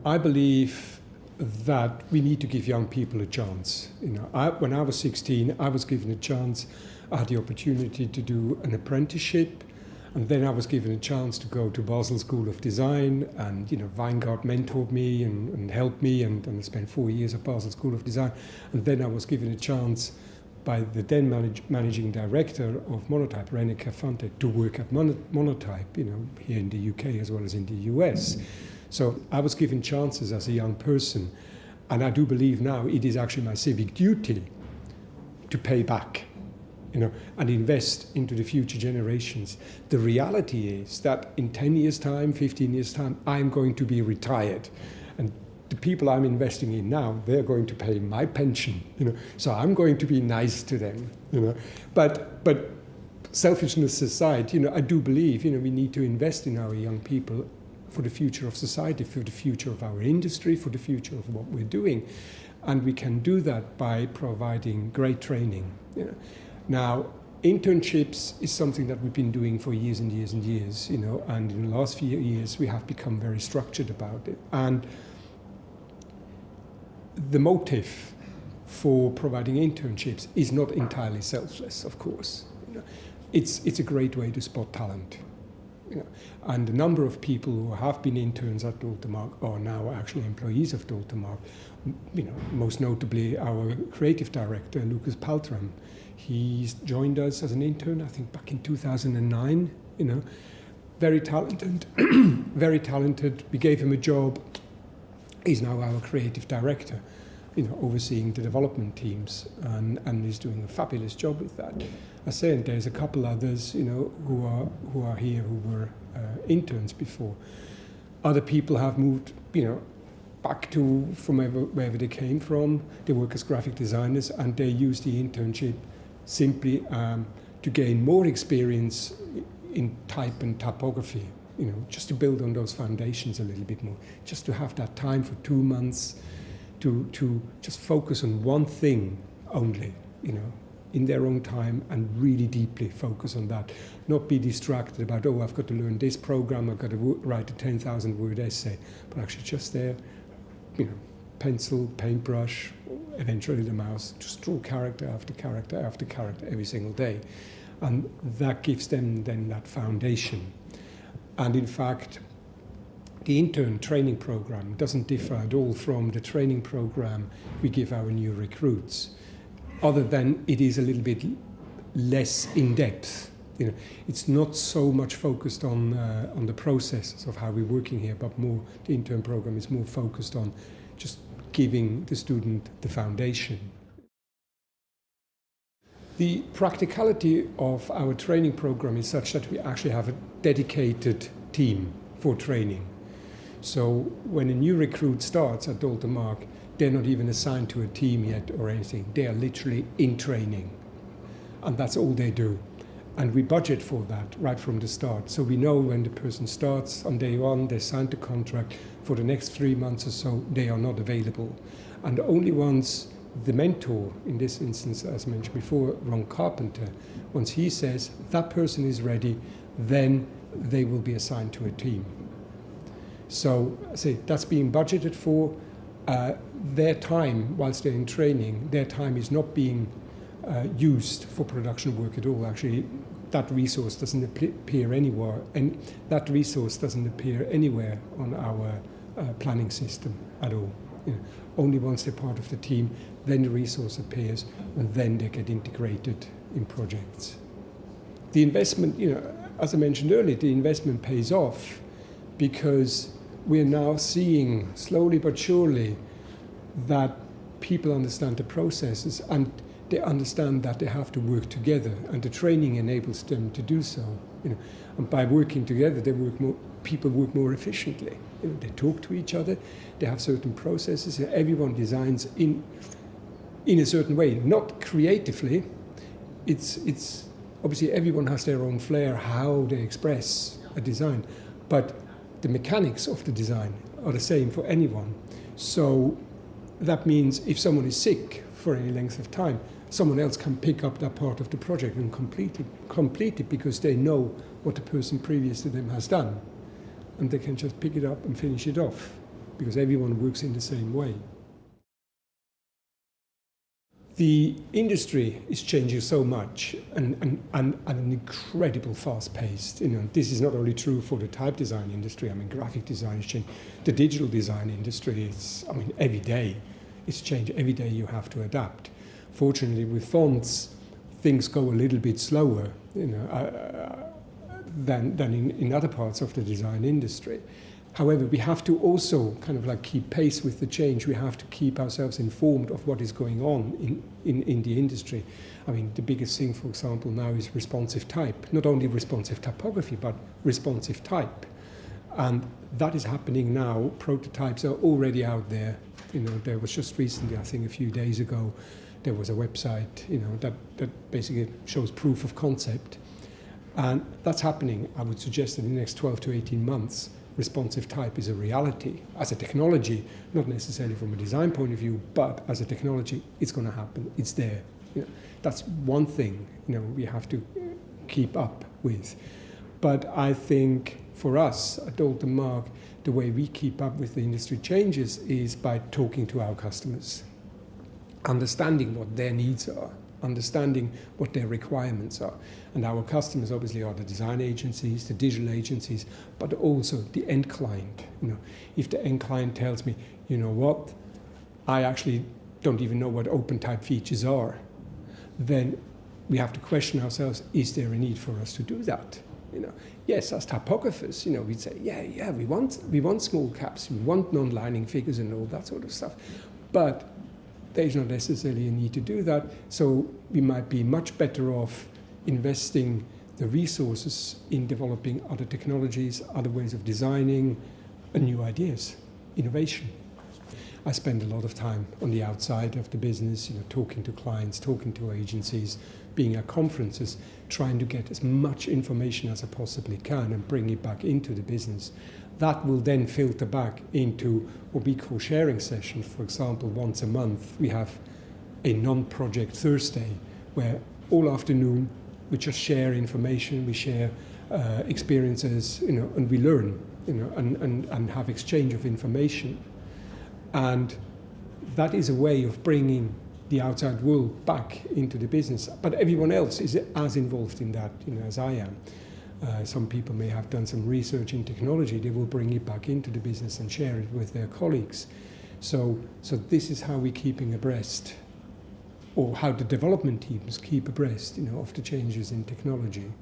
I believe that we need to give young people a chance. When I was 16, I was given a chance. I had the opportunity to do an apprenticeship, and then I was given a chance to go to Basel School of Design, and Weingart mentored me and helped me, and I spent 4 years at Basel School of Design, and then I was given a chance by the then managing director of Monotype, René Kerfante, to work at Monotype, here in the UK as well as in the US. So I was given chances as a young person, and I do believe now it is actually my civic duty to pay back, and invest into the future generations. The reality is that in 10 years' time, 15 years' time, I'm going to be retired. And the people I'm investing in now, they're going to pay my pension, So I'm going to be nice to them, But selfishness aside, I do believe, we need to invest in our young people for the future of society, for the future of our industry, for the future of what we're doing. And we can do that by providing great training. Now, internships is something that we've been doing for years and years and years, and in the last few years we have become very structured about it. And the motive for providing internships is not entirely selfless, of course. It's a great way to spot talent. And a number of people who have been interns at Dalton Maag are now actually employees of Dalton Maag. Most notably our creative director, Lucas Paltram. He's joined us as an intern, I think back in 2009, very talented, very talented. We gave him a job. He's now our creative director, overseeing the development teams, and he's doing a fabulous job with that. I say, and there's a couple others, who are here who were interns before. Other people have moved, back to from wherever they came from. They work as graphic designers, and they use the internship simply to gain more experience in type and typography. Just to build on those foundations a little bit more, just to have that time for 2 months to just focus on one thing only, in their own time, and really deeply focus on that. Not be distracted about, I've got to learn this program, I've got to write a 10,000 word essay, but actually just there, pencil, paintbrush, eventually the mouse, just draw character after character after character every single day. And that gives them then that foundation. And in fact, the intern training program doesn't differ at all from the training program we give our new recruits, other than it is a little bit less in depth. It's not so much focused on the processes of how we're working here, but more the intern program is more focused on just giving the student the foundation. The practicality of our training program is such that we actually have a dedicated team for training. So when a new recruit starts at Dalton Maag, they're not even assigned to a team yet or anything. They are literally in training, and that's all they do. And we budget for that right from the start. So we know when the person starts on day one, they signed the contract. For the next 3 months or so, they are not available. And only once the mentor, in this instance, as mentioned before, Ron Carpenter, once he says that person is ready, then they will be assigned to a team. So that's being budgeted for. Their time, whilst they're in training, their time is not being used for production work at all. Actually, that resource doesn't appear anywhere, and that resource doesn't appear anywhere on our planning system at all. Only once they're part of the team, then the resource appears, and then they get integrated in projects. The investment, as I mentioned earlier, the investment pays off because we're now seeing slowly but surely that people understand the processes, and they understand that they have to work together, and the training enables them to do so. And by working together, people work more efficiently. They talk to each other, they have certain processes, everyone designs in a certain way, not creatively. It's obviously everyone has their own flair, how they express a design, but the mechanics of the design are the same for anyone. So that means if someone is sick for any length of time, someone else can pick up that part of the project and complete it because they know what the person previous to them has done. And they can just pick it up and finish it off. because everyone works in the same way. The industry is changing so much and an incredible fast pace. This is not only true for the type design industry. Graphic design is changing. The digital design industry is, every day it's changing. Every day you have to adapt. Fortunately, with fonts, things go a little bit slower, than in other parts of the design industry. However, we have to also keep pace with the change. We have to keep ourselves informed of what is going on in the industry. The biggest thing, for example, now is responsive type. Not only responsive typography, but responsive type. And that is happening now. Prototypes are already out there. There was just recently, I think a few days ago, there was a website, that basically shows proof of concept. And that's happening. I would suggest that in the next 12 to 18 months, responsive type is a reality as a technology, not necessarily from a design point of view, but as a technology, it's going to happen. It's there. That's one thing we have to keep up with. But I think for us at Dalton Maag, the way we keep up with the industry changes is by talking to our customers, understanding what their needs are, understanding what their requirements are. And our customers obviously are the design agencies, the digital agencies, but also the end client. If the end client tells me, what, I actually don't even know what open type features are, then we have to question ourselves, is there a need for us to do that? Yes, as typographers, we'd say, yeah, we want small caps, we want non-lining figures and all that sort of stuff. But there's not necessarily a need to do that, so we might be much better off investing the resources in developing other technologies, other ways of designing, and new ideas, innovation. I spend a lot of time on the outside of the business, talking to clients, talking to agencies, being at conferences, trying to get as much information as I possibly can and bring it back into the business. That will then filter back into what we call sharing sessions. For example, once a month, we have a non-project Thursday where all afternoon we just share information, we share experiences, and we learn, and have exchange of information. And that is a way of bringing the outside world back into the business. But everyone else is as involved in that, as I am. Some people may have done some research in technology. They will bring it back into the business and share it with their colleagues. So this is how we're keeping abreast, or how the development teams keep abreast, of the changes in technology.